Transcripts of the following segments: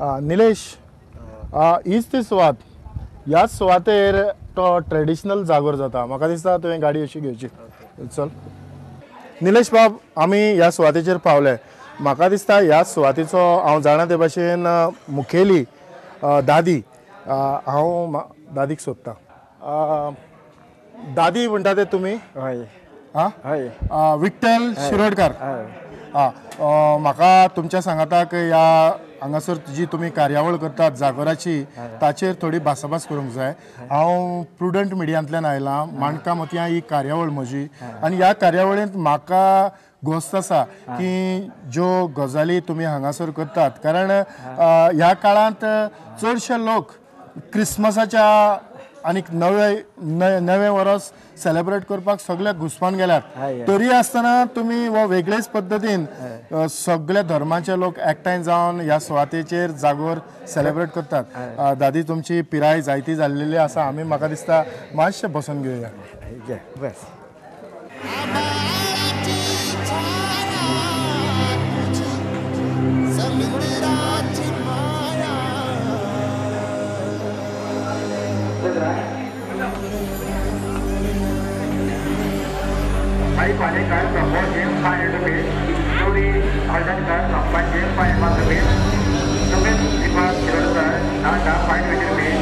निलेश, हीच ती सुवात. ह्याच सुवातेर तो ट्रेडिशनल जागोर जाता. म्हाका दिसता तुवें गाडी अशी घेवची. चल निलेश बाब, आमी ह्या सुवातेचेर पावले. म्हाका दिसता ह्या सुवातेचो हांव जाणा ते भाशेन मुखेली दादी. हांव दादीक सोदतां. दादी म्हणटा ते तुमी? हय. हय. विठ्ठल शिरोडकार. म्हाका तुमच्या सांगाताक ह्या हांगासर जी तुमी कार्यावळ करतात जागोराची, ताचेर थोडी भासाभास करूंक जाय. हांव प्रुडंट मिडियांतल्यान आयलां. माणका मतीं ही कार्यावळ म्हजी, आनी ह्या कार्यावळींत म्हाका घोस्त आसा की ज्यो गजाली तुमी हांगासर करतात. कारण ह्या काळांत चडशे लोक क्रिस्मसाच्या आनीक नवे वर्स सेलेब्रेट करपाक सगळे घुस्पान गेल्यात. तरी आसतना तुमी हो वेगळेच पद्दतीन सगळे धर्माचे लोक एकठांय जावन ह्या सुवातेचेर जागोर सेलेब्रेट करतात. दादी, तुमची पिराय जायती जाल्लेली आसा. आमी म्हाका दिसता मातशें बसून घेवया. बस. Hai Panikar from 4 James 500 rupees. Slowly Aldankar from 5 James 500 rupees. Sumit Deepak Shirodkar, Nanda 520 rupees.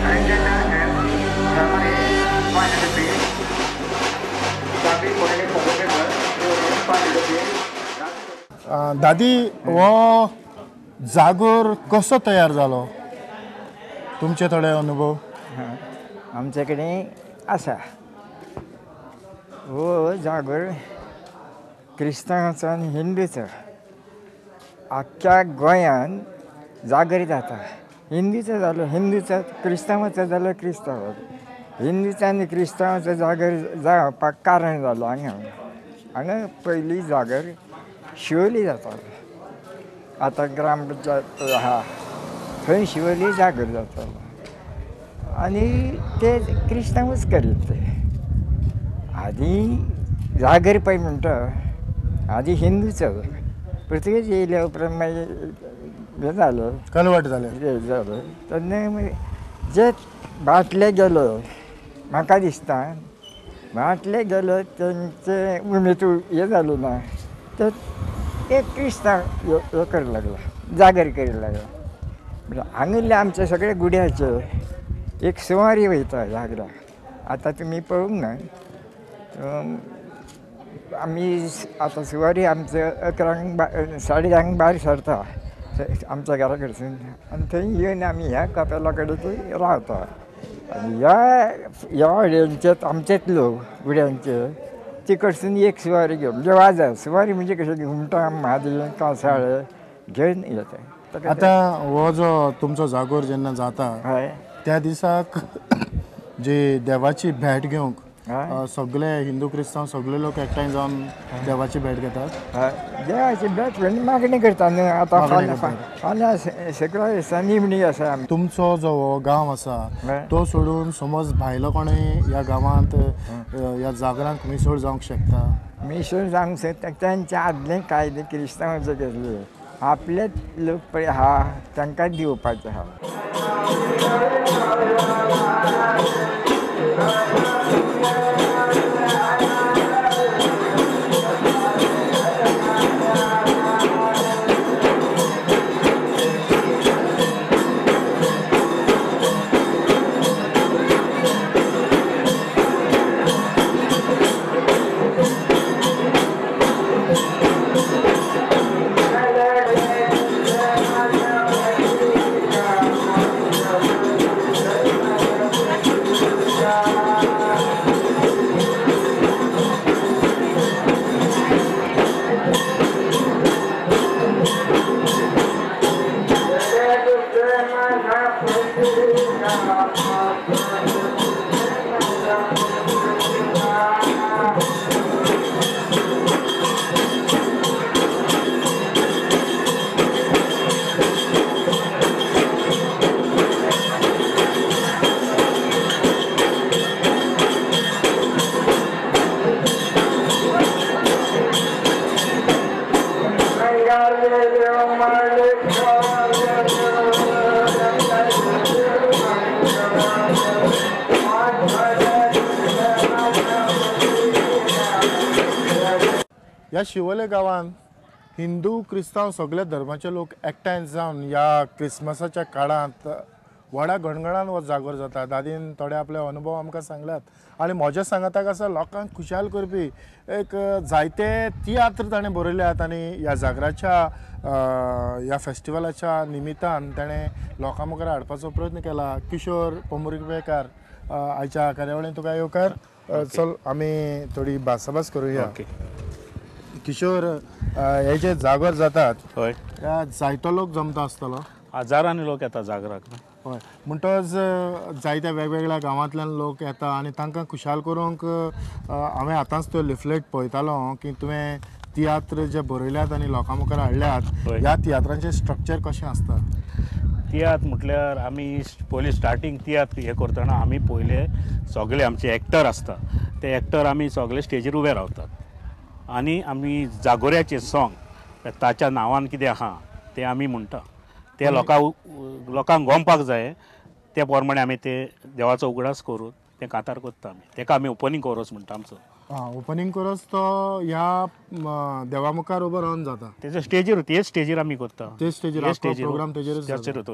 Alexander M. Ramani 500 rupees. Sabi Kodani Photographer 500 rupees. दादी, हो जागोर कसो तयार जालो? तुमचे थोडे अनुभव? आमचे कडेन आसा. हो जागोर क्रिस्तांवाचो आनी हिंदूचो. आख्ख्या गोंयान जागर जाता. हिंदूचो जालो हिंदूचो, क्रिस्तांवाचो जालो क्रिस्तांवाचो. हिंदूचो आनी क्रिस्तांवाचो जागर जावपाक कारण जालो हांगा पयलीं जागर शिवोली जातालो. आतां ग्रामपंचायत आहा थंय शिवोली जागर जातालो आनी ते क्रिस्तांवूच करीत. ते आदी जागर पळय म्हणटा आदी हिंदूचो. पुर्तुगेज येयल्या उपरांत मागीर हें जालो, कन्वर्ट जाले. हें जालो तेन्ना मागीर जे बाटले गेलो, म्हाका दिसता बाटले गेलो तेंचे उमेद हें जालो ना, ते एक क्रिस्तांव हें करूंक लागलो, जागर करूंक लागलो. म्हणजे हांगले आमचे सगळे गुड्याचे एक सुवारी वयता जागराक. आतां तुमी पळोवंक ना, आमी आतां सुवारी आमचे 11 साडे 11 भायर सरता आमच्या घरा कडसून, आनी थंय येवन आमी ह्या कपेला कडेन थंय रावता. आनी ह्या हड्यांचे आमचेच लोक गुड्यांचे ती कडसून एक सुवारी घेवन म्हणजे वाजत सुवारी म्हणजे कशें घुमटां म्हादें कांसाळे घेवन येता. आतां हो जो तुमचो जागोर जेन्ना जाता त्या दिसाक जी देवाची भेट घेवंक सगळे हिंदू क्रिस्तांव सगळे लोक एकठांय जावन देवाची भेट घेतात. देवाची भेट म्हणजे मागणी करता न्हू. आतां फाल्यां शुक्रार दिसा निमणी आसा. तुमचो जो हो गांव आसा तो सोडून समज भायलो कोणूय ह्या गांवांत ह्या जागरांक मिसळ जावंक शकता? मिसळ जावंक शकता. तांच्या आदले कायदे क्रिस्तांवाचे घेतले. आपलेच लोक पळय आहा तांकां दिवपाचे आहा. ह्या शिवोले गांवांत हिंदू क्रिस्तांव सगळे धर्माचे लोक एकठांय जावन ह्या क्रिसमसाच्या काळांत व्हडा गणगणान हो जागोर जाता. दादीन थोडे आपले अनुभव आमकां सांगल्यात आनी म्हज्या सांगाताक आसा लोकांक खुशाल करपी एक जायते तियात्र ताणें बरयल्यात आनी ह्या जागराच्या ह्या फेस्टिवलाच्या निमित्तान ताणें लोकां मुखार हाडपाचो प्रयत्न केला. किशोर पोमुरीकर आयच्या कार्यावळीन तुका येवकार. चल आमी थोडी भासाभास करुया. किशोर हे जे जागोर जातात हय जायतो लोक जमता आसतलो. हजारांनी लोक येता जागराक. हय म्हणटच जायत्या वेगवेगळ्या गांवांतल्यान लोक येता आनी तांकां खुशाल करूंक हांवें आतांच त्यो लिफलेट पळयतालो की तुवें तियात्र जे बरयल्यात आनी लोकां मुखार हाडल्यात. ह्या तियात्रांचें स्ट्रक्चर कशें आसता? तियात्र म्हटल्यार आमी पयलीं स्टार्टींग तियात्र हे करतना आमी पयले सगळे आमचे एक्टर आसता ते एक्टर आमी सगळे स्टेजीर उबे रावतात आनी आमी जागोऱ्याचें सॉंग ताच्या नांवान कितें आहा तें आमी म्हणटा. ते लोकांक गमपाक जाय त्या प्रमाणे आमी ते देवाचो उगडास करून तें कांतार करता आमी. ताका आमी ओपनिंग कोरस म्हणटा आमचो. ओपनिंग कोरस तो ह्या देवा मुखार उबो रावन जाता. तेच्या स्टेजीर तेच स्टेजीर आमी करता. ते स्टेजीर प्रोग्राम तेजेरूच तेचेरूच.